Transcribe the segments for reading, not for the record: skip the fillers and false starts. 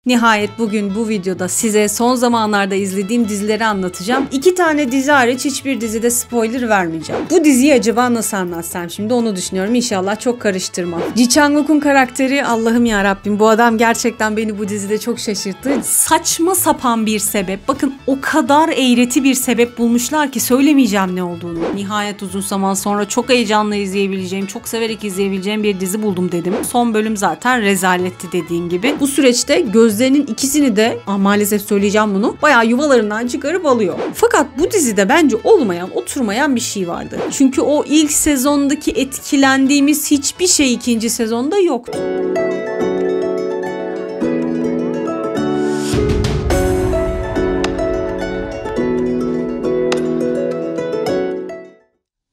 Nihayet bugün bu videoda size son zamanlarda izlediğim dizileri anlatacağım. 2 tane dizi hariç hiçbir dizide spoiler vermeyeceğim. Bu diziyi acaba nasıl anlatsam şimdi onu düşünüyorum. İnşallah çok karıştırmam. Ji Chang-wook'un karakteri, Allah'ım ya Rabbim, bu adam gerçekten beni bu dizide çok şaşırttı. Saçma sapan bir sebep. Bakın o kadar eğreti bir sebep bulmuşlar ki söylemeyeceğim ne olduğunu. Nihayet uzun zaman sonra çok heyecanla izleyebileceğim, çok severek izleyebileceğim bir dizi buldum dedim. Son bölüm zaten rezaletti dediğin gibi. Bu süreçte gözlerinin ikisini de maalesef söyleyeceğim bunu, bayağı yuvalarından çıkarıp alıyor. Fakat bu dizide bence olmayan, oturmayan bir şey vardı. Çünkü o ilk sezondaki etkilendiğimiz hiçbir şey ikinci sezonda yoktu.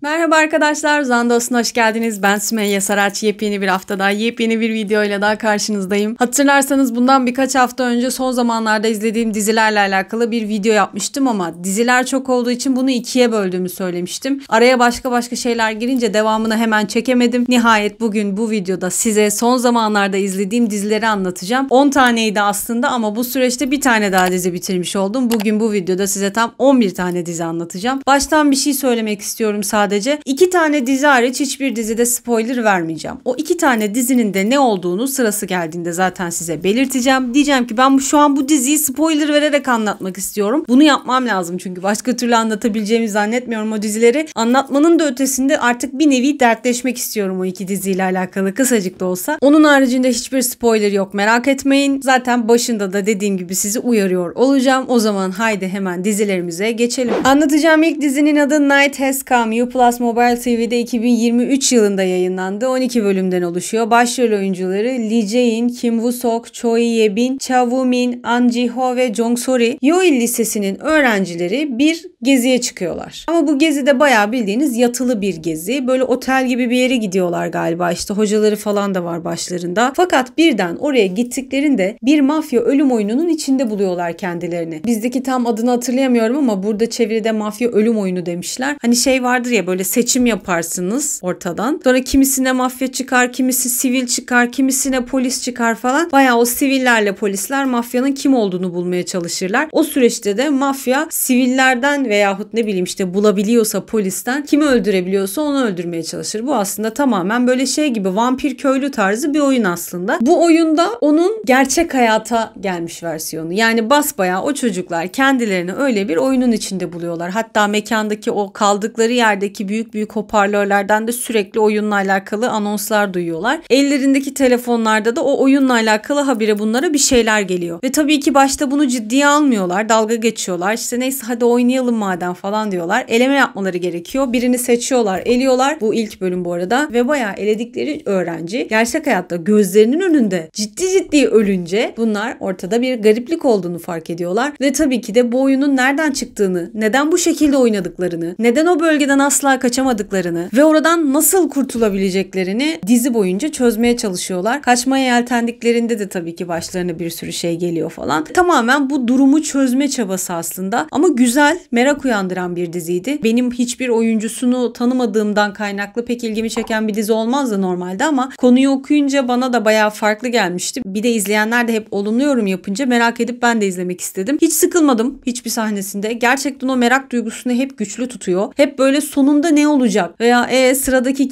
Merhaba arkadaşlar, Zandos'una hoş geldiniz. Ben Sümeyye Saraç. Yepyeni bir haftada, yepyeni bir videoyla daha karşınızdayım. Hatırlarsanız bundan birkaç hafta önce son zamanlarda izlediğim dizilerle alakalı bir video yapmıştım ama diziler çok olduğu için bunu ikiye böldüğümü söylemiştim. Araya başka şeyler girince devamını hemen çekemedim. Nihayet bugün bu videoda size son zamanlarda izlediğim dizileri anlatacağım. 10 taneydi aslında ama bu süreçte bir tane daha dizi bitirmiş oldum. Bugün bu videoda size tam 11 tane dizi anlatacağım. Baştan bir şey söylemek istiyorum sadece. 2 tane dizi hariç hiçbir dizide spoiler vermeyeceğim. O 2 tane dizinin de ne olduğunu sırası geldiğinde zaten size belirteceğim. Diyeceğim ki ben şu an bu diziyi spoiler vererek anlatmak istiyorum. Bunu yapmam lazım çünkü başka türlü anlatabileceğimi zannetmiyorum o dizileri. Anlatmanın da ötesinde artık bir nevi dertleşmek istiyorum o 2 diziyle alakalı, kısacık da olsa. Onun haricinde hiçbir spoiler yok, merak etmeyin. Zaten başında da dediğim gibi sizi uyarıyor olacağım. O zaman haydi hemen dizilerimize geçelim. Anlatacağım ilk dizinin adı Night Has Come. U+ Mobile TV'de 2023 yılında yayınlandı. 12 bölümden oluşuyor. Başrol oyuncuları Lee Jae-in, Kim Woo-sok, Choi Ye-bin, Cha Woo-min, An Ji-ho ve Jong Sori, Yoil Lisesi'nin öğrencileri bir geziye çıkıyorlar. Ama bu gezi de bayağı bildiğiniz yatılı bir gezi. Böyle otel gibi bir yere gidiyorlar galiba. İşte hocaları falan da var başlarında. Fakat birden oraya gittiklerinde bir mafya ölüm oyununun içinde buluyorlar kendilerini. Bizdeki tam adını hatırlayamıyorum ama burada çeviride mafya ölüm oyunu demişler. Hani şey vardır ya, böyle seçim yaparsınız ortadan. Sonra kimisine mafya çıkar, kimisi sivil çıkar, kimisine polis çıkar falan. Bayağı o sivillerle polisler mafyanın kim olduğunu bulmaya çalışırlar. O süreçte de mafya sivillerden veyahut ne bileyim işte bulabiliyorsa polisten kimi öldürebiliyorsa onu öldürmeye çalışır. Bu aslında tamamen böyle şey gibi, vampir köylü tarzı bir oyun aslında. Bu oyunda onun gerçek hayata gelmiş versiyonu. Yani basbayağı o çocuklar kendilerini öyle bir oyunun içinde buluyorlar. Hatta mekandaki o kaldıkları yerdeki büyük hoparlörlerden de sürekli oyunla alakalı anonslar duyuyorlar. Ellerindeki telefonlarda da o oyunla alakalı habire bunlara bir şeyler geliyor. Ve tabii ki başta bunu ciddiye almıyorlar. Dalga geçiyorlar. İşte neyse hadi oynayalım madem falan diyorlar. Eleme yapmaları gerekiyor. Birini seçiyorlar, eliyorlar. Bu ilk bölüm bu arada. Ve bayağı eledikleri öğrenci gerçek hayatta gözlerinin önünde ciddi ölünce bunlar ortada bir gariplik olduğunu fark ediyorlar. Ve tabii ki de bu oyunun nereden çıktığını, neden bu şekilde oynadıklarını, neden o bölgeden asla kaçamadıklarını ve oradan nasıl kurtulabileceklerini dizi boyunca çözmeye çalışıyorlar. Kaçmaya yeltendiklerinde de tabii ki başlarına bir sürü şey geliyor falan. Tamamen bu durumu çözme çabası aslında. Ama güzel, merak uyandıran bir diziydi. Benim hiçbir oyuncusunu tanımadığımdan kaynaklı pek ilgimi çeken bir dizi olmazdı normalde ama konuyu okuyunca bana da bayağı farklı gelmişti. Bir de izleyenler de hep olumlu yorum yapınca merak edip ben de izlemek istedim. Hiç sıkılmadım hiçbir sahnesinde. Gerçekten o merak duygusunu hep güçlü tutuyor. Hep böyle sonunda ne olacak veya sıradaki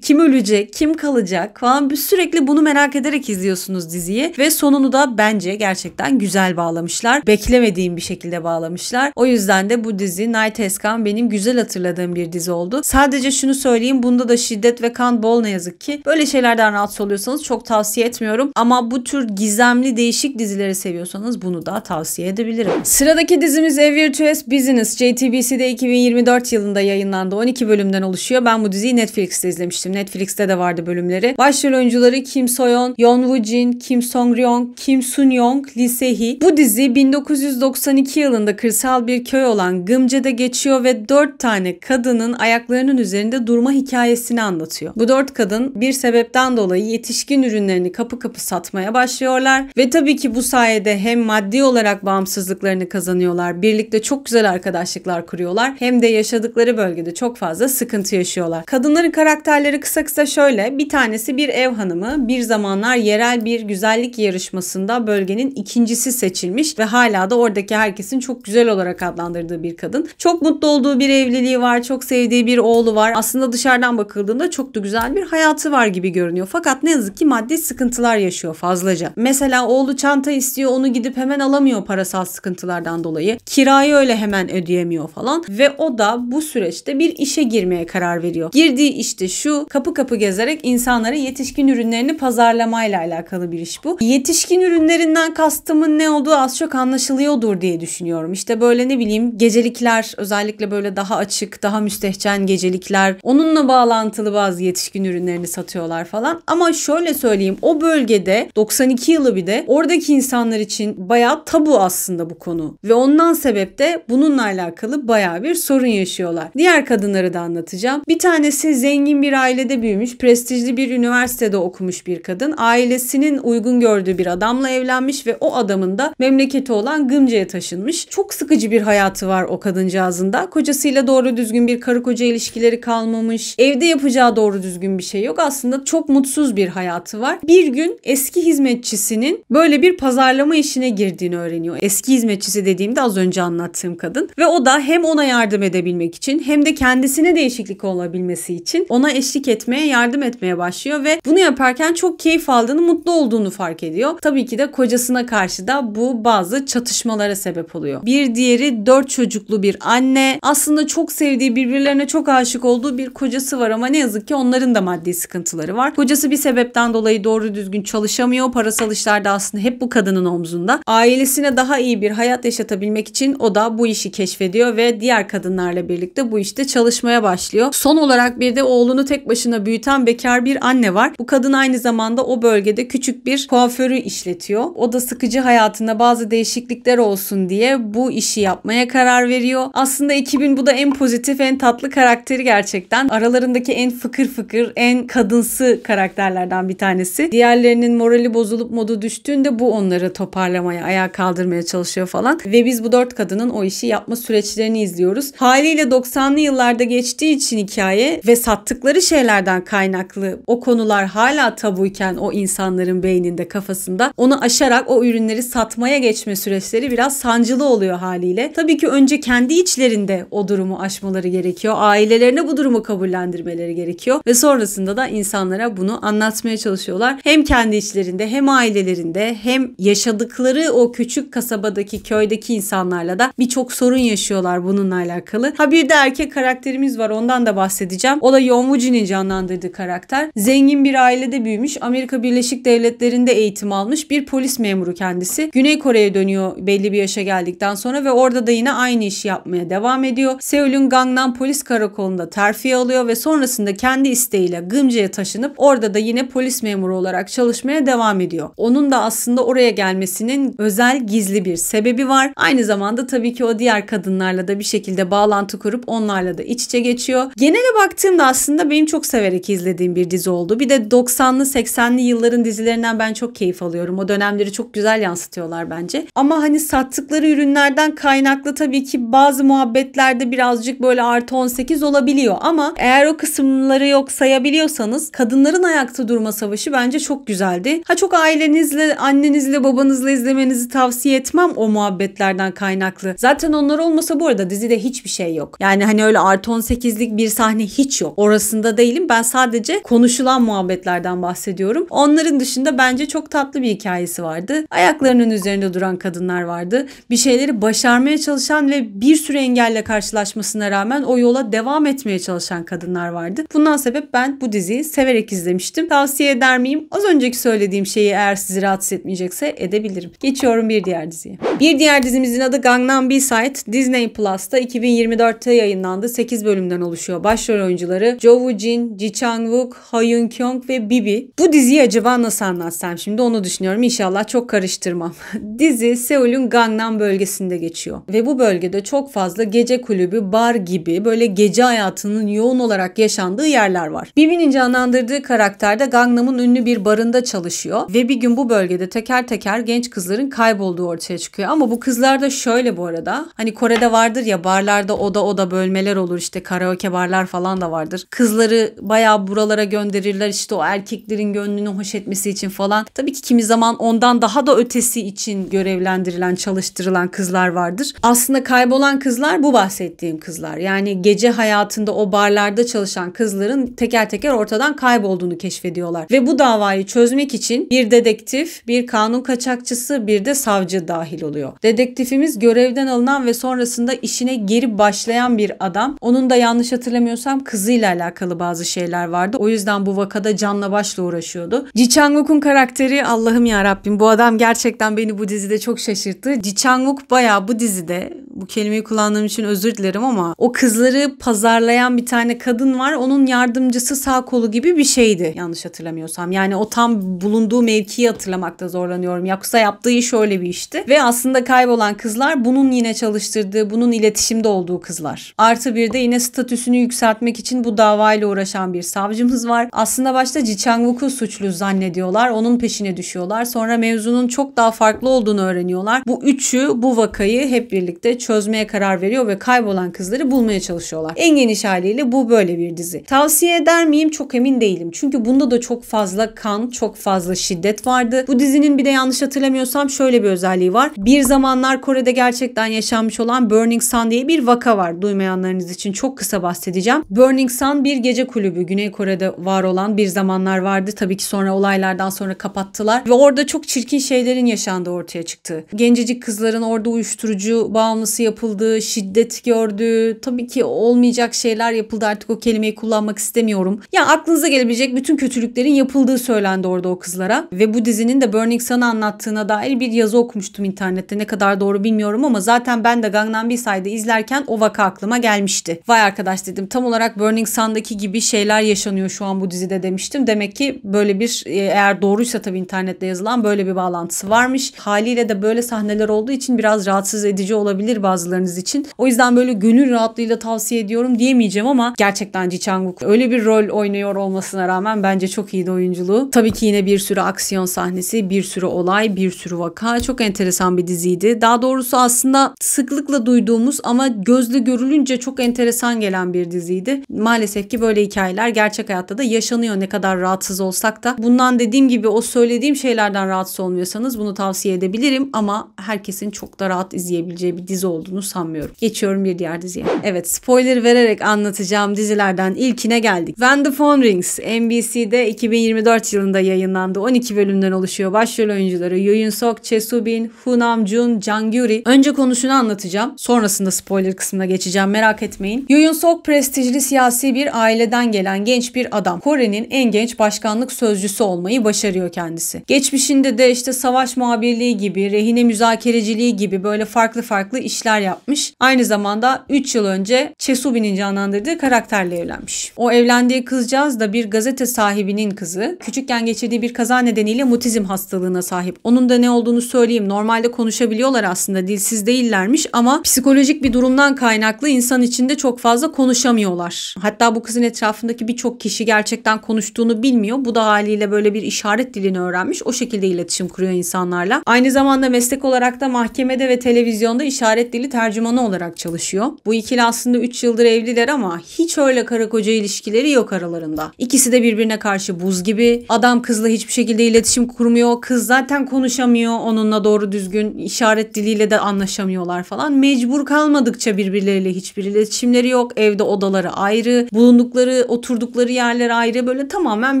kim ölecek, kim kalacak falan, sürekli bunu merak ederek izliyorsunuz diziyi ve sonunu da bence gerçekten güzel bağlamışlar. Beklemediğim bir şekilde bağlamışlar. O yüzden de bu dizi Night Has Come benim güzel hatırladığım bir dizi oldu. Sadece şunu söyleyeyim, bunda da şiddet ve kan bol ne yazık ki. Böyle şeylerden rahatsız oluyorsanız çok tavsiye etmiyorum ama bu tür gizemli değişik dizileri seviyorsanız bunu da tavsiye edebilirim. Sıradaki dizimiz A Virtuous Business. JTBC'de 2024 yılında yayınlandı. 12 bölümden oluşuyor. Ben bu diziyi Netflix'te izlemiştim. Netflix'te de vardı bölümleri. Başrol oyuncuları Kim Soyeon, Yeon Woo-jin, Kim Song-ryong, Kim Sun-young, Lee Se-hee. Bu dizi 1992 yılında kırsal bir köy olan Gımce'de geçiyor ve 4 tane kadının ayaklarının üzerinde durma hikayesini anlatıyor. Bu 4 kadın bir sebepten dolayı yetişkin ürünlerini kapı kapı satmaya başlıyorlar ve tabii ki bu sayede hem maddi olarak bağımsızlıklarını kazanıyorlar, birlikte çok güzel arkadaşlıklar kuruyorlar, hem de yaşadıkları bölgede çok fazla da sıkıntı yaşıyorlar. Kadınların karakterleri kısa kısa şöyle. Bir tanesi bir ev hanımı. Bir zamanlar yerel bir güzellik yarışmasında bölgenin ikincisi seçilmiş ve hala da oradaki herkesin çok güzel olarak adlandırdığı bir kadın. Çok mutlu olduğu bir evliliği var. Çok sevdiği bir oğlu var. Aslında dışarıdan bakıldığında çok da güzel bir hayatı var gibi görünüyor. Fakat ne yazık ki maddi sıkıntılar yaşıyor fazlaca. Mesela oğlu çanta istiyor, onu gidip hemen alamıyor parasal sıkıntılardan dolayı. Kirayı öyle hemen ödeyemiyor falan ve o da bu süreçte bir işe girmeye karar veriyor. Girdiği işte şu: kapı kapı gezerek insanlara yetişkin ürünlerini pazarlamayla alakalı bir iş bu. Yetişkin ürünlerinden kastımın ne olduğu az çok anlaşılıyordur diye düşünüyorum. İşte böyle ne bileyim gecelikler, özellikle böyle daha açık, daha müstehcen gecelikler, onunla bağlantılı bazı yetişkin ürünlerini satıyorlar falan. Ama şöyle söyleyeyim, o bölgede 92 yılı bir de oradaki insanlar için bayağı tabu aslında bu konu. Ve ondan sebep de bununla alakalı bayağı bir sorun yaşıyorlar. Diğer kadınları da anlatacağım. Bir tanesi zengin bir ailede büyümüş, prestijli bir üniversitede okumuş bir kadın. Ailesinin uygun gördüğü bir adamla evlenmiş ve o adamın da memleketi olan Gımca'ya taşınmış. Çok sıkıcı bir hayatı var o kadıncağızın da. Kocasıyla doğru düzgün bir karı koca ilişkileri kalmamış. Evde yapacağı doğru düzgün bir şey yok. Aslında çok mutsuz bir hayatı var. Bir gün eski hizmetçisinin böyle bir pazarlama işine girdiğini öğreniyor. Eski hizmetçisi dediğimde az önce anlattığım kadın. Ve o da hem ona yardım edebilmek için hem de kendisine değişiklik olabilmesi için ona eşlik etmeye, yardım etmeye başlıyor ve bunu yaparken çok keyif aldığını, mutlu olduğunu fark ediyor. Tabii ki de kocasına karşı da bu bazı çatışmalara sebep oluyor. Bir diğeri 4 çocuklu bir anne. Aslında çok sevdiği, birbirlerine çok aşık olduğu bir kocası var ama ne yazık ki onların da maddi sıkıntıları var. Kocası bir sebepten dolayı doğru düzgün çalışamıyor. Parasal işler de aslında hep bu kadının omzunda. Ailesine daha iyi bir hayat yaşatabilmek için o da bu işi keşfediyor ve diğer kadınlarla birlikte bu işte çalışmaya başlıyor. Son olarak bir de oğlunu tek başına büyüten bekar bir anne var. Bu kadın aynı zamanda o bölgede küçük bir kuaförü işletiyor. O da sıkıcı hayatında bazı değişiklikler olsun diye bu işi yapmaya karar veriyor. Aslında ekibin bu da en pozitif, en tatlı karakteri gerçekten. Aralarındaki en fıkır fıkır, en kadınsı karakterlerden bir tanesi. Diğerlerinin morali bozulup modu düştüğünde bu onları toparlamaya, ayağa kaldırmaya çalışıyor falan. Ve biz bu 4 kadının o işi yapma süreçlerini izliyoruz. Haliyle 90'lı yıllarda geçtiği için hikaye ve sattıkları şeylerden kaynaklı o konular hala tabuyken o insanların beyninde, kafasında, onu aşarak o ürünleri satmaya geçme süreçleri biraz sancılı oluyor haliyle. Tabii ki önce kendi içlerinde o durumu aşmaları gerekiyor. Ailelerine bu durumu kabullendirmeleri gerekiyor ve sonrasında da insanlara bunu anlatmaya çalışıyorlar. Hem kendi içlerinde, hem ailelerinde, hem yaşadıkları o küçük kasabadaki, köydeki insanlarla da birçok sorun yaşıyorlar bununla alakalı. Ha bir de erkek karakterimiz var, ondan da bahsedeceğim. O da Yoon Woo-jin'in canlandırdığı karakter. Zengin bir ailede büyümüş, Amerika Birleşik Devletleri'nde eğitim almış bir polis memuru kendisi. Güney Kore'ye dönüyor belli bir yaşa geldikten sonra ve orada da yine aynı işi yapmaya devam ediyor. Seul'ün Gangnam Polis Karakolu'nda terfi alıyor ve sonrasında kendi isteğiyle Gımca'ya taşınıp orada da yine polis memuru olarak çalışmaya devam ediyor. Onun da aslında oraya gelmesinin özel, gizli bir sebebi var. Aynı zamanda tabii ki o diğer kadınlarla da bir şekilde bağlantı kurup onlarla da iç içe geçiyor. Genele baktığımda aslında benim çok severek izlediğim bir dizi oldu. Bir de 90'lı 80'li yılların dizilerinden ben çok keyif alıyorum. O dönemleri çok güzel yansıtıyorlar bence. Ama hani sattıkları ürünlerden kaynaklı tabii ki bazı muhabbetlerde birazcık böyle artı 18 olabiliyor ama eğer o kısımları yok sayabiliyorsanız kadınların ayakta durma savaşı bence çok güzeldi. Ha çok ailenizle, annenizle, babanızla izlemenizi tavsiye etmem o muhabbetlerden kaynaklı. Zaten onlar olmasa bu arada dizide hiçbir şey yok. Yani hani öyle artı 18'lik bir sahne hiç yok. Orasında değilim. Ben sadece konuşulan muhabbetlerden bahsediyorum. Onların dışında bence çok tatlı bir hikayesi vardı. Ayaklarının üzerinde duran kadınlar vardı. Bir şeyleri başarmaya çalışan ve bir sürü engelle karşılaşmasına rağmen o yola devam etmeye çalışan kadınlar vardı. Bundan sebep ben bu diziyi severek izlemiştim. Tavsiye eder miyim? Az önceki söylediğim şeyi eğer sizi rahatsız etmeyecekse edebilirim. Geçiyorum bir diğer diziye. Bir diğer dizimizin adı Gangnam B-Side. Disney Plus'ta 2024'te yayınlandı. 8 bölümden oluşuyor. Başrol oyuncuları Jo Woo-jin, Ji Chang-wook, Ha Eun-kyung ve Bibi. Bu diziyi acaba nasıl anlatsam şimdi onu düşünüyorum. İnşallah çok karıştırmam. Dizi Seul'ün Gangnam bölgesinde geçiyor. Ve bu bölgede çok fazla gece kulübü, bar gibi böyle gece hayatının yoğun olarak yaşandığı yerler var. Bibi'nin canlandırdığı karakter de Gangnam'ın ünlü bir barında çalışıyor. Ve bir gün bu bölgede teker teker genç kızların kaybolduğu ortaya çıkıyor. Ama bu kızlar da şöyle bu arada. Hani Kore'de vardır ya barlarda oda bölmeler olur işte karaoke barlar falan da vardır. Kızları bayağı buralara gönderirler işte o erkeklerin gönlünü hoş etmesi için falan. Tabii ki kimi zaman ondan daha da ötesi için görevlendirilen, çalıştırılan kızlar vardır. Aslında kaybolan kızlar bu bahsettiğim kızlar. Yani gece hayatında o barlarda çalışan kızların teker teker ortadan kaybolduğunu keşfediyorlar. Ve bu davayı çözmek için bir dedektif, bir kanun kaçakçısı, bir de savcı dahil oluyor. Dedektifimiz görevden alınan ve sonrasında işine geri başlayan bir adam. Onun da yanlış hatırlamıyorsam kızıyla alakalı bazı şeyler vardı. O yüzden bu vakada canla başla uğraşıyordu. Ji Chang-wook'un karakteri, Allah'ım ya Rabbim, bu adam gerçekten beni bu dizide çok şaşırttı. Ji Chang-wook bayağı bu dizide, bu kelimeyi kullandığım için özür dilerim ama o kızları pazarlayan bir tane kadın var. Onun yardımcısı, sağ kolu gibi bir şeydi yanlış hatırlamıyorsam. Yani o tam bulunduğu mevkiyi hatırlamakta zorlanıyorum. Yoksa yaptığı iş öyle bir işti. Ve aslında kaybolan kızlar bunun yine çalıştırdığı, bunun iletişimde olduğu kızlar. Artı bir de yine statüsünü yükseltmek için bu davayla uğraşan bir savcımız var. Aslında başta Ji Chang-wook'u suçlu zannediyorlar. Onun peşine düşüyorlar. Sonra mevzunun çok daha farklı olduğunu öğreniyorlar. Bu üçü bu vakayı hep birlikte çözmeye karar veriyor ve kaybolan kızları bulmaya çalışıyorlar. En geniş haliyle bu böyle bir dizi. Tavsiye eder miyim? Çok emin değilim. Çünkü bunda da çok fazla kan, çok fazla şiddet vardı. Bu dizinin bir de yanlış hatırlamıyorsam şöyle bir özelliği var. Bir zamanlar Kore'de gerçekten yaşanmış olan Burning Sun diye bir vaka var. Duymayanlarınız için çok kısa bahsedeceğim. Burning Sun bir gece kulübü. Güney Kore'de var olan bir zamanlar vardı. Tabii ki sonra olaylardan sonra kapattılar. Ve orada çok çirkin şeylerin yaşandığı ortaya çıktı. Gencecik kızların orada uyuşturucu bağımlısı yapıldığı, şiddet gördüğü, tabii ki olmayacak şeyler yapıldı. Artık o kelimeyi kullanmak istemiyorum. Ya aklınıza gelebilecek bütün kötülüklerin yapıldığı söylendi orada o kızlara. Ve bu dizinin de Burning Sun'ı anlattığına dair bir yazı okumuştum internette. Ne kadar doğru bilmiyorum ama zaten ben de Gangnam Styl'de izlerken o vaka aklıma gelmişti. Vay arkadaş dedim, tam olarak Burning Sun'daki gibi şeyler yaşanıyor şu an bu dizide demiştim. Demek ki böyle bir, eğer doğruysa tabii internette yazılan, böyle bir bağlantısı varmış. Haliyle de böyle sahneler olduğu için biraz rahatsız edici olabilir bazılarınız için. O yüzden böyle gönül rahatlığıyla tavsiye ediyorum diyemeyeceğim ama gerçekten Ji Chang-wook öyle bir rol oynuyor olmasına rağmen bence çok iyiydi oyunculuğu. Tabii ki yine bir sürü aksiyon sahnesi, bir sürü olay, bir sürü vaka. Çok enteresan bir diziydi. Daha doğrusu aslında sıklıkla duyduğumuz ama gözle görülünce çok enteresan gelen bir diziydi. Maalesef ki böyle hikayeler gerçek hayatta da yaşanıyor, ne kadar rahatsız olsak da. Bundan dediğim gibi o söylediğim şeylerden rahatsız olmuyorsanız bunu tavsiye edebilirim ama herkesin çok da rahat izleyebileceği bir dizi olduğunu sanmıyorum. Geçiyorum bir diğer diziye. Evet, spoiler vererek anlatacağım dizilerden ilkine geldik. When the Phone Rings NBC'de 2024 yılında yayınlandı. 12 bölümden oluşuyor. Başrol oyuncuları Yoo Eun-suk, Choi Soo-bin, Woo Nam-joon, Jang Gyuri. Önce konusunu anlatacağım. Sonrasında spoiler kısmına geçeceğim. Merak etmeyin. Yoo Eun-suk prestijli siyasi bir aileden gelen genç bir adam. Kore'nin en genç başkanlık sözcüsü olmayı başarıyor kendisi. Geçmişinde de işte savaş muhabirliği gibi, rehine müzakereciliği gibi böyle farklı farklı işler yapmış. Aynı zamanda 3 yıl önce Choi Soo-bin'in canlandırdığı karakterle evlenmiş. O evlendiği kızcağız da bir gazete sahibinin kızı. Küçükken geçirdiği bir kaza nedeniyle mutizm hastalığına sahip. Onun da ne olduğunu söyleyeyim. Normalde konuşabiliyorlar aslında. Dilsiz değillermiş ama psikolojik bir durumdan kaynaklı insan içinde çok fazla konuşamıyorlar. Hatta bu kızın etrafındaki birçok kişi gerçekten konuştuğunu bilmiyor. Bu da haliyle böyle bir işaret dilini öğrenmiş. O şekilde iletişim kuruyor insanlarla. Aynı zamanda meslek olarak da mahkemede ve televizyonda işaret dili tercümanı olarak çalışıyor. Bu ikili aslında 3 yıldır evliler ama hiç öyle karı koca ilişkileri yok aralarında. İkisi de birbirine karşı buz gibi. Adam kızla hiçbir şekilde iletişim kurmuyor. Kız zaten konuşamıyor onunla doğru düzgün. İşaret diliyle de anlaşamıyorlar falan. Mecbur kalmadıkça birbirleriyle hiçbir iletişimleri yok. Evde odaları ayrı. Bulundukları, oturdukları yerler ayrı. Böyle tamamen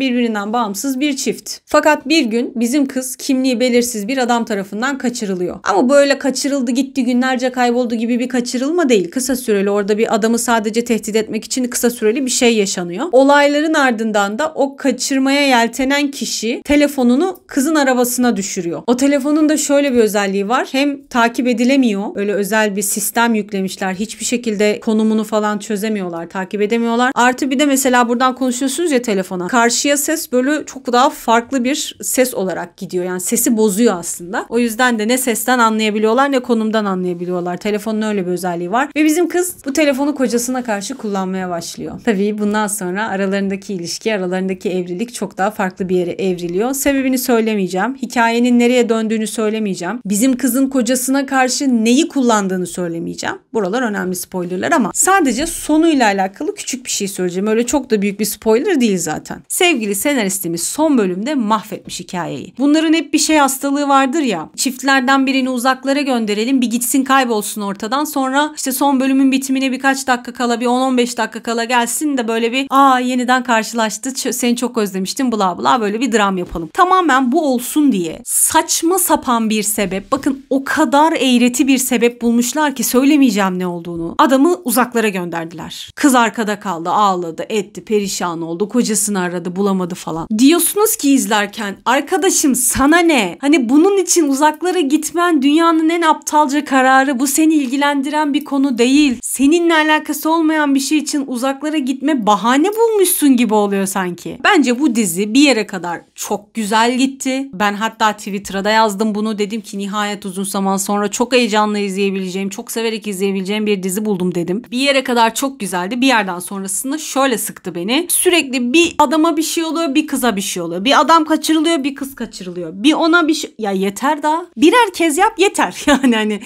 birbirinden bağımsız bir çift. Fakat bir gün bizim kız kimliği belirsiz bir adam tarafından kaçırılıyor. Ama böyle kaçırıldı gitti günlerce kayboldu gibi bir kaçırılma değil. Kısa süreli orada bir adamı sadece tehdit etmek için kısa süreli bir şey yaşanıyor. Olayların ardından da o kaçırmaya yeltenen kişi telefonunu kızın arabasına düşürüyor. O telefonun da şöyle bir özelliği var. Hem takip edilemiyor. Öyle özel bir sistem yüklemişler. Hiçbir şekilde konumunu falan çözemiyorlar. Takip edemiyorlar. Artı bir de mesela buradan konuşuyorsunuz ya telefona. Karşıya ses böyle çok daha farklı bir ses olarak gidiyor. Yani sesi bozuyor aslında. O yüzden de ne sesten anlayabiliyorlar ne konumdan anlayabiliyorlar. Telefonun öyle bir özelliği var. Ve bizim kız bu telefonu kocasına karşı kullanmaya başlıyor. Tabii bundan sonra aralarındaki ilişki, aralarındaki evlilik çok daha farklı bir yere evriliyor. Sebebini söylemeyeceğim. Hikayenin nereye döndüğünü söylemeyeceğim. Bizim kızın kocasına karşı neyi kullandığını söylemeyeceğim. Buralar önemli spoilerlar ama sadece önce sonuyla alakalı küçük bir şey söyleyeceğim. Öyle çok da büyük bir spoiler değil zaten. Sevgili senaristimiz son bölümde mahvetmiş hikayeyi. Bunların hep bir şey hastalığı vardır ya. Çiftlerden birini uzaklara gönderelim, bir gitsin kaybolsun ortadan. Sonra işte son bölümün bitimine birkaç dakika kala, bir 10-15 dakika kala gelsin de böyle bir yeniden karşılaştı, seni çok özlemiştim, bla bla, böyle bir dram yapalım. Tamamen bu olsun diye saçma sapan bir sebep. Bakın o kadar eğreti bir sebep bulmuşlar ki söylemeyeceğim ne olduğunu. Adamı uzaklara gönderdiler. Kız arkada kaldı, ağladı, etti, perişan oldu, kocasını aradı, bulamadı falan. Diyorsunuz ki izlerken, arkadaşım sana ne? Hani bunun için uzaklara gitmen dünyanın en aptalca kararı. Bu seni ilgilendiren bir konu değil. Seninle alakası olmayan bir şey için uzaklara gitme bahane bulmuşsun gibi oluyor sanki. Bence bu dizi bir yere kadar çok güzel gitti. Ben hatta Twitter'a da yazdım bunu. Dedim ki nihayet uzun zaman sonra çok heyecanla izleyebileceğim, çok severek izleyebileceğim bir dizi buldum dedim. Bir yere kadar çok güzeldi. Bir yerden sonrasında şöyle sıktı beni. Sürekli bir adama bir şey oluyor, bir kıza bir şey oluyor. Bir adam kaçırılıyor, bir kız kaçırılıyor. Bir ona bir şey... Ya yeter daha. Birer kez yap yeter. Yani hani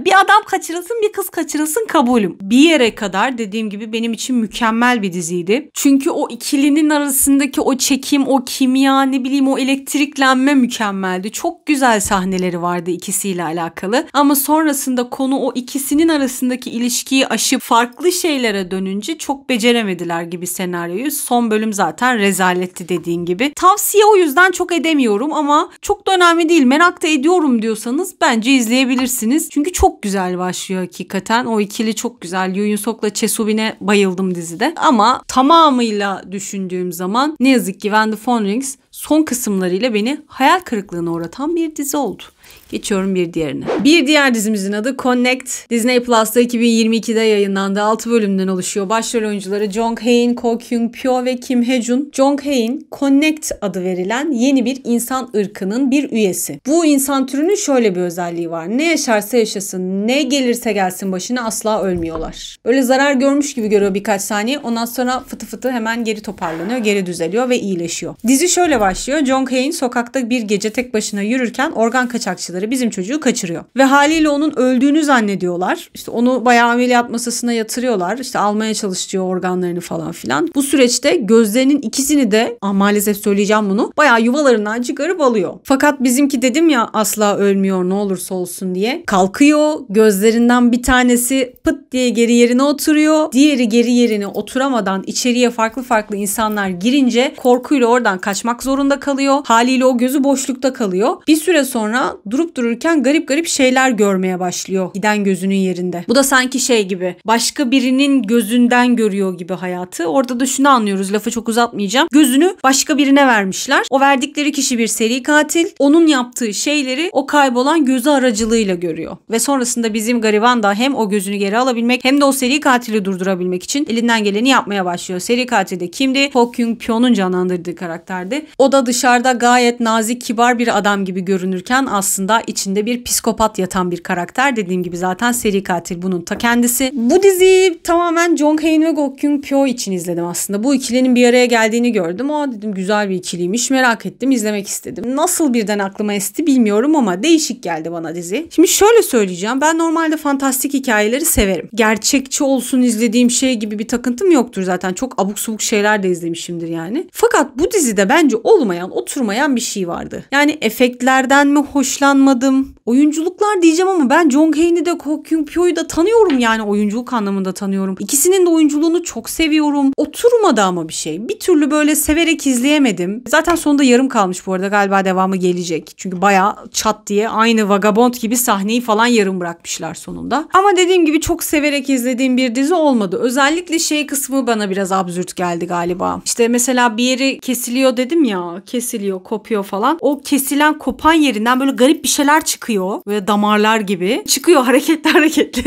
bir adam kaçırılsın, bir kız kaçırılsın, kabulüm. Bir yere kadar dediğim gibi benim için mükemmel bir diziydi. Çünkü o ikilinin arasındaki o çekim, o kimya, ne bileyim o elektriklenme mükemmeldi. Çok güzel sahneleri vardı ikisiyle alakalı. Ama sonrasında konu o ikisinin arasındaki ilişkiyi aşıp farklı şeylere dönünce çok beceremediler gibi senaryoyu. Son bölüm zaten rezaletti dediğin gibi. Tavsiye o yüzden çok edemiyorum ama çok da önemli değil. Merak da ediyorum diyorsanız bence izleyebilirsiniz. Çünkü çok güzel başlıyor hakikaten. O ikili çok güzel. Yoo Eun-suk'la Choi Soo-bin'e bayıldım dizide. Ama tamamıyla düşündüğüm zaman ne yazık ki When the Phone Rings son kısımlarıyla beni hayal kırıklığına uğratan bir dizi oldu. Geçiyorum bir diğerine. Bir diğer dizimizin adı Connect. Disney Plus'ta 2022'de yayınlandı. 6 bölümden oluşuyor. Başrol oyuncuları Jong Hae-in, Ko Kyung-pyo ve Kim Hae-jun. Jong Hae-in, Connect adı verilen yeni bir insan ırkının bir üyesi. Bu insan türünün şöyle bir özelliği var. Ne yaşarsa yaşasın, ne gelirse gelsin başına asla ölmüyorlar. Böyle zarar görmüş gibi görüyor birkaç saniye. Ondan sonra fıtı fıtı hemen geri toparlanıyor, geri düzeliyor ve iyileşiyor. Dizi şöyle başlıyor. Jong Hae-in sokakta bir gece tek başına yürürken organ kaçakçıları bizim çocuğu kaçırıyor. Ve haliyle onun öldüğünü zannediyorlar. İşte onu bayağı ameliyat masasına yatırıyorlar. İşte almaya çalışıyor organlarını falan filan. Bu süreçte gözlerinin ikisini de maalesef söyleyeceğim bunu, bayağı yuvalarından çıkarıp alıyor. Fakat bizimki dedim ya asla ölmüyor ne olursa olsun diye. Kalkıyor, gözlerinden bir tanesi pıt diye geri yerine oturuyor. Diğeri geri yerine oturamadan içeriye farklı insanlar girince korkuyla oradan kaçmak zorunda kalıyor. Haliyle o gözü boşlukta kalıyor. Bir süre sonra durup dururken garip şeyler görmeye başlıyor giden gözünün yerinde. Bu da sanki şey gibi, başka birinin gözünden görüyor gibi hayatı. Orada da şunu anlıyoruz, lafı çok uzatmayacağım. Gözünü başka birine vermişler. O verdikleri kişi bir seri katil. Onun yaptığı şeyleri o kaybolan gözü aracılığıyla görüyor. Ve sonrasında bizim gariban da hem o gözünü geri alabilmek hem de o seri katili durdurabilmek için elinden geleni yapmaya başlıyor. Seri katil de kimdi? Ko Kyung-pyo'nun canlandırdığı karakterdi. O da dışarıda gayet nazik, kibar bir adam gibi görünürken aslında içinde bir psikopat yatan bir karakter. Dediğim gibi zaten seri katil bunun ta kendisi. Bu diziyi tamamen Jong Hae-in ve Go Kyung-pyo için izledim aslında. Bu ikilinin bir araya geldiğini gördüm. Dedim güzel bir ikiliymiş. Merak ettim, izlemek istedim. Nasıl birden aklıma esti bilmiyorum ama değişik geldi bana dizi. Şimdi şöyle söyleyeceğim. Ben normalde fantastik hikayeleri severim. Gerçekçi olsun izlediğim şey gibi bir takıntım yoktur zaten. Çok abuk subuk şeyler de izlemişimdir yani. Fakat bu dizide bence olmayan, oturmayan bir şey vardı. Yani efektlerden mi hoşlanmadım? Oyunculuklar diyeceğim ama ben Jong Hae-in'i de Ko Kyung-pyo'yu da tanıyorum, yani oyunculuk anlamında tanıyorum. İkisinin de oyunculuğunu çok seviyorum. Oturmadı ama bir şey. Bir türlü böyle severek izleyemedim. Zaten sonunda yarım kalmış bu arada. Galiba devamı gelecek. Çünkü bayağı çat diye aynı Vagabond gibi sahneyi falan yarım bırakmışlar sonunda. Ama dediğim gibi çok severek izlediğim bir dizi olmadı. Özellikle şey kısmı bana biraz absürt geldi galiba. İşte mesela bir yeri kesiliyor dedim ya. Kesiliyor, kopuyor falan. O kesilen, kopan yerinden böyle garip bir şeyler çıkıyor. Böyle damarlar gibi. Çıkıyor hareketli.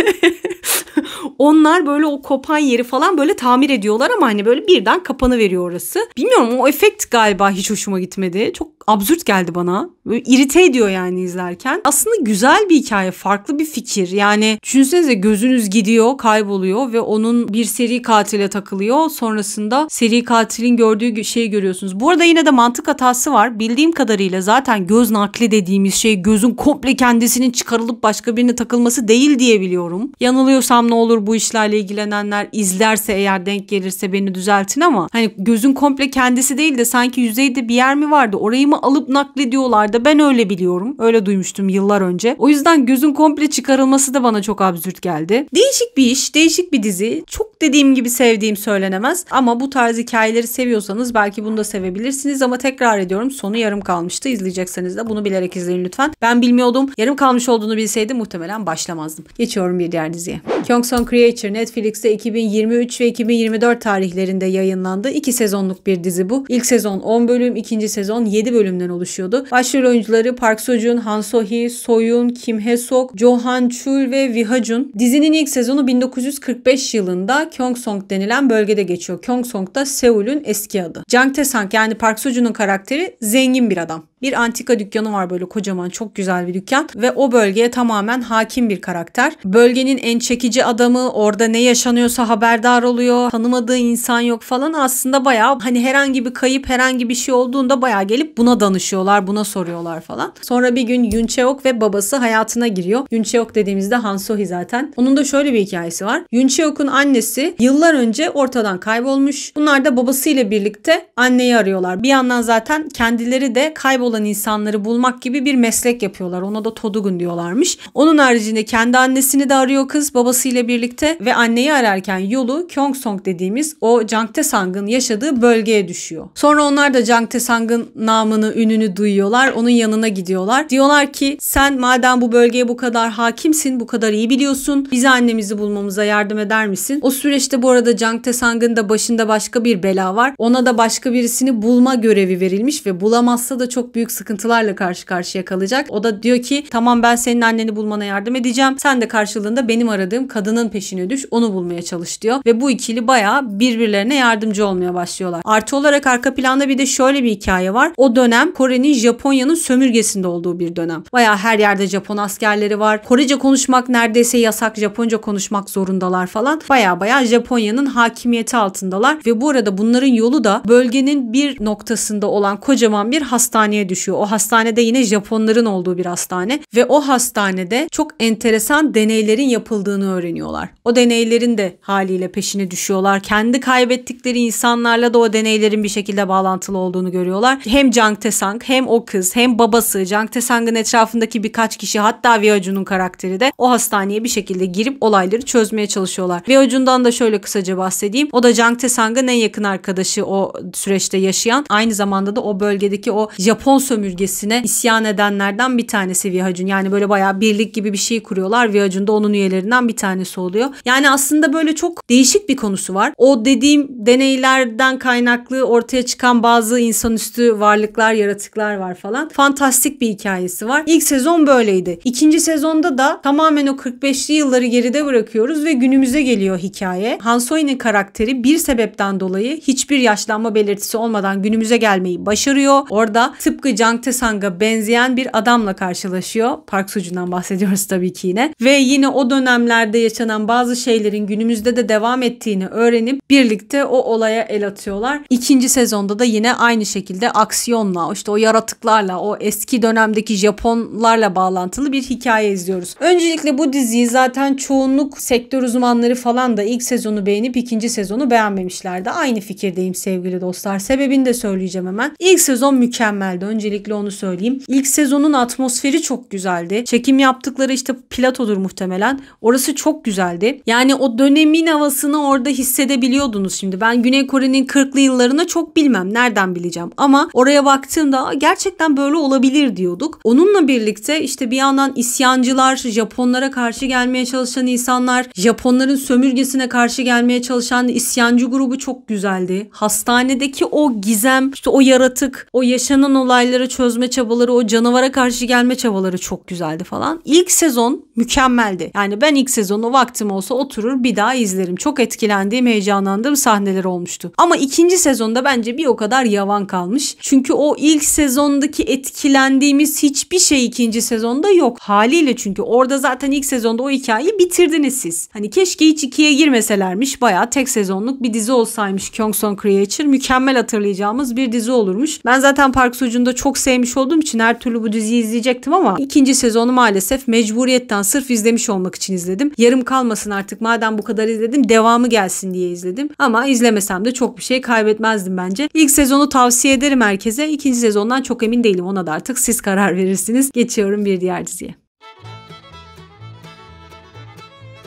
Onlar böyle o kopan yeri falan böyle tamir ediyorlar ama hani böyle birden kapanıveriyor orası. Bilmiyorum, o efekt galiba hiç hoşuma gitmedi. Çok absürt geldi bana. Böyle irite ediyor yani izlerken. Aslında güzel bir hikaye, farklı bir fikir. Yani düşünsenize, gözünüz gidiyor, kayboluyor ve onun bir seri katile takılıyor. Sonrasında seri katilin gördüğü şeyi görüyorsunuz. Bu arada yine de mantık hatası var. Bildiğim kadarıyla zaten göz nakli dediğimiz şey gözün komple kendisinin çıkarılıp başka birine takılması değil diye biliyorum. Yanılıyorsam ne olur bu işlerle ilgilenenler izlerse eğer denk gelirse beni düzeltin ama hani gözün komple kendisi değil de sanki yüzeyde bir yer mi vardı? Orayı mı alıp naklediyorlar da ben öyle biliyorum. Öyle duymuştum yıllar önce. O yüzden gözün komple çıkarılması da bana çok absürt geldi. Değişik bir iş, değişik bir dizi. Çok dediğim gibi sevdiğim söylenemez ama bu tarz hikayeleri seviyorsanız belki bunu da sevebilirsiniz ama tekrar ediyorum sonu yarım kalmıştı. İzleyecekseniz de bunu bilerek izleyin lütfen. Ben bilmiyordum. Yarım kalmış olduğunu bilseydim muhtemelen başlamazdım. Geçiyorum bir diğer diziye. Kyung-Sung Creature Netflix'te 2023 ve 2024 tarihlerinde yayınlandı. 2 sezonluk bir dizi bu. İlk sezon 10 bölüm, ikinci sezon 7 bölümden oluşuyordu. Başrol oyuncuları Park Seo-joon, Han So-hee, So-yoon, Kim Hae-sok, Jo Han-chul ve Wi Ha-jun. Dizinin ilk sezonu 1945 yılında Kyung-Sung denilen bölgede geçiyor. Kyung-Sung da Seul'ün eski adı. Jang Tae-sang yani Park Seo-joon'un karakteri zengin bir adam. Bir antika dükkanı var böyle kocaman çok güzel bir dükkan ve o bölgeye tamamen hakim bir karakter. Bölgenin en çekici adamı, orada ne yaşanıyorsa haberdar oluyor. Tanımadığı insan yok falan, aslında bayağı hani herhangi bir kayıp herhangi bir şey olduğunda bayağı gelip buna danışıyorlar, buna soruyorlar falan. Sonra bir gün Yoon Chae-ok ve babası hayatına giriyor. Yoon Chae-ok dediğimizde Han So-hee zaten. Onun da şöyle bir hikayesi var. Yoon Chae-ok'un annesi yıllar önce ortadan kaybolmuş. Bunlar da babasıyla birlikte anneyi arıyorlar. Bir yandan zaten kendileri de kaybolan insanları bulmak gibi bir meslek yapıyorlar. Ona da Todugun diyorlarmış. Onun haricinde kendi annesini de arıyor kız babasıyla birlikte ve anneyi ararken yolu Kyung-Sung dediğimiz o Jang Tae-sang'ın yaşadığı bölgeye düşüyor. Sonra onlar da Jang Tae-sang'ın namını, ününü duyuyorlar. Onun yanına gidiyorlar. Diyorlar ki sen madem bu bölgeye bu kadar hakimsin, bu kadar iyi biliyorsun, bize annemizi bulmamıza yardım eder misin? O süreçte bu arada Jang Tae-sang'ın da başında başka bir bela var. Ona da başka birisini bulma görevi verilmiş ve bulamazsa da çok büyük sıkıntılarla karşı karşıya kalacak. O da diyor ki tamam ben senin anneni bulmana yardım edeceğim. Sen de karşılığında benim aradığım kadının peşine düş, onu bulmaya çalış diyor. Ve bu ikili bayağı birbirlerine yardımcı olmaya başlıyorlar. Artı olarak arka planda bir de şöyle bir hikaye var. O dönem Kore'nin Japonya'nın sömürgesinde olduğu bir dönem. Bayağı her yerde Japon askerleri var. Korece konuşmak neredeyse yasak. Japonca konuşmak zorundalar falan. Bayağı Japonya'nın hakimiyeti altındalar. Ve bu arada bunların yolu da bölgenin bir noktasında olan kocaman bir hastaneye düşüyor. O hastanede yine Japonların olduğu bir hastane ve o hastanede çok enteresan deneylerin yapıldığını öğreniyorlar. O deneylerin de haliyle peşine düşüyorlar. Kendi kaybettikleri insanlarla da o deneylerin bir şekilde bağlantılı olduğunu görüyorlar. Hem Jang Tae-sang hem o kız hem babası, Jang Tae-sang'ın etrafındaki birkaç kişi, hatta Wi Ha-jun'un karakteri de o hastaneye bir şekilde girip olayları çözmeye çalışıyorlar. Wi Ha-jun'dan da şöyle kısaca bahsedeyim. O da Jang Tae-sang'ın en yakın arkadaşı, o süreçte yaşayan, aynı zamanda da o bölgedeki o Japon sömürgesine isyan edenlerden bir tanesi Wi Ha-jun. Yani böyle bayağı birlik gibi bir şey kuruyorlar. Wi Ha-jun da onun üyelerinden bir tanesi oluyor. Yani aslında böyle çok değişik bir konusu var. O dediğim deneylerden kaynaklı ortaya çıkan bazı insanüstü varlıklar, yaratıklar var falan. Fantastik bir hikayesi var. İlk sezon böyleydi. İkinci sezonda da tamamen o 45'li yılları geride bırakıyoruz ve günümüze geliyor hikaye. Han So-hee'nin karakteri bir sebepten dolayı hiçbir yaşlanma belirtisi olmadan günümüze gelmeyi başarıyor. Orada tıpkı Jang Tae-sang'a benzeyen bir adamla karşılaşıyor. Park Seo-joon'dan bahsediyoruz tabii ki yine. Ve yine o dönemlerde yaşanan bazı şeylerin günümüzde de devam ettiğini öğrenip birlikte o olaya el atıyorlar. İkinci sezonda da yine aynı şekilde aksiyonla, işte o yaratıklarla, o eski dönemdeki Japonlarla bağlantılı bir hikaye izliyoruz. Öncelikle bu diziyi zaten çoğunluk sektör uzmanları falan da ilk sezonu beğenip ikinci sezonu beğenmemişlerdi. Aynı fikirdeyim sevgili dostlar. Sebebini de söyleyeceğim hemen. İlk sezon mükemmeldi. Öncelikle onu söyleyeyim. İlk sezonun atmosferi çok güzeldi. Çekim yaptıkları işte platodur muhtemelen. Orası çok güzeldi. Yani o dönemin havasını orada hissedebiliyordunuz şimdi. Ben Güney Kore'nin 40'lı yıllarını çok bilmem. Nereden bileceğim? Ama oraya baktığımda gerçekten böyle olabilir diyorduk. Onunla birlikte işte bir yandan isyancılar, Japonlara karşı gelmeye çalışan insanlar, Japonların sömürgesine karşı gelmeye çalışan isyancı grubu çok güzeldi. Hastanedeki o gizem, işte o yaratık, o yaşanan olayları çözme çabaları, o canavara karşı gelme çabaları çok güzeldi falan. İlk sezon mükemmeldi. Yani ben ilk sezonu vaktim olsa oturur bir daha izlerim. Çok etkilendiğim, heyecanlandığım sahneler olmuştu. Ama ikinci sezonda bence bir o kadar yavan kalmış. Çünkü o ilk sezondaki etkilendiğimiz hiçbir şey ikinci sezonda yok. Haliyle, çünkü orada zaten ilk sezonda o hikayeyi bitirdiniz siz. Hani keşke hiç ikiye girmeselermiş. Bayağı tek sezonluk bir dizi olsaymış Kyung-Sung Creature. Mükemmel hatırlayacağımız bir dizi olurmuş. Ben zaten Park Seo-joon'da da çok sevmiş olduğum için her türlü bu diziyi izleyecektim ama ikinci sezonu maalesef mecburiyetten sırf izlemiş olmak için izledim. Yarım kalmasın artık, madem bu kadar izledim devamı gelsin diye izledim. Ama izlemesem de çok bir şey kaybetmezdim bence. İlk sezonu tavsiye ederim herkese. İkinci sezondan çok emin değilim. Ona da artık siz karar verirsiniz. Geçiyorum bir diğer diziye.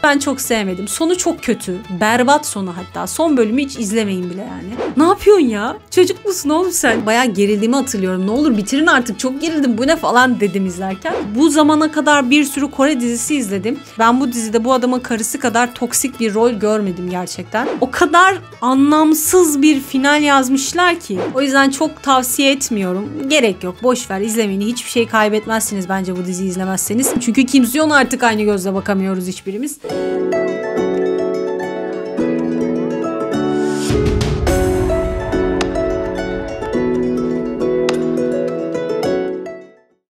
Ben çok sevmedim. Sonu çok kötü. Berbat sonu hatta. Son bölümü hiç izlemeyin bile yani. Ne yapıyorsun ya? Çocuk musun oğlum sen? Bayağı gerildiğimi hatırlıyorum. Ne olur bitirin artık. Çok gerildim. Bu ne falan dedim izlerken. Bu zamana kadar bir sürü Kore dizisi izledim. Ben bu dizide bu adamın karısı kadar toksik bir rol görmedim gerçekten. O kadar anlamsız bir final yazmışlar ki. O yüzden çok tavsiye etmiyorum. Gerek yok. Boş ver, izlemeyin. Hiçbir şey kaybetmezsiniz bence bu diziyi izlemezseniz. Çünkü Kim Soo-yeon'a artık aynı gözle bakamıyoruz hiçbirimiz.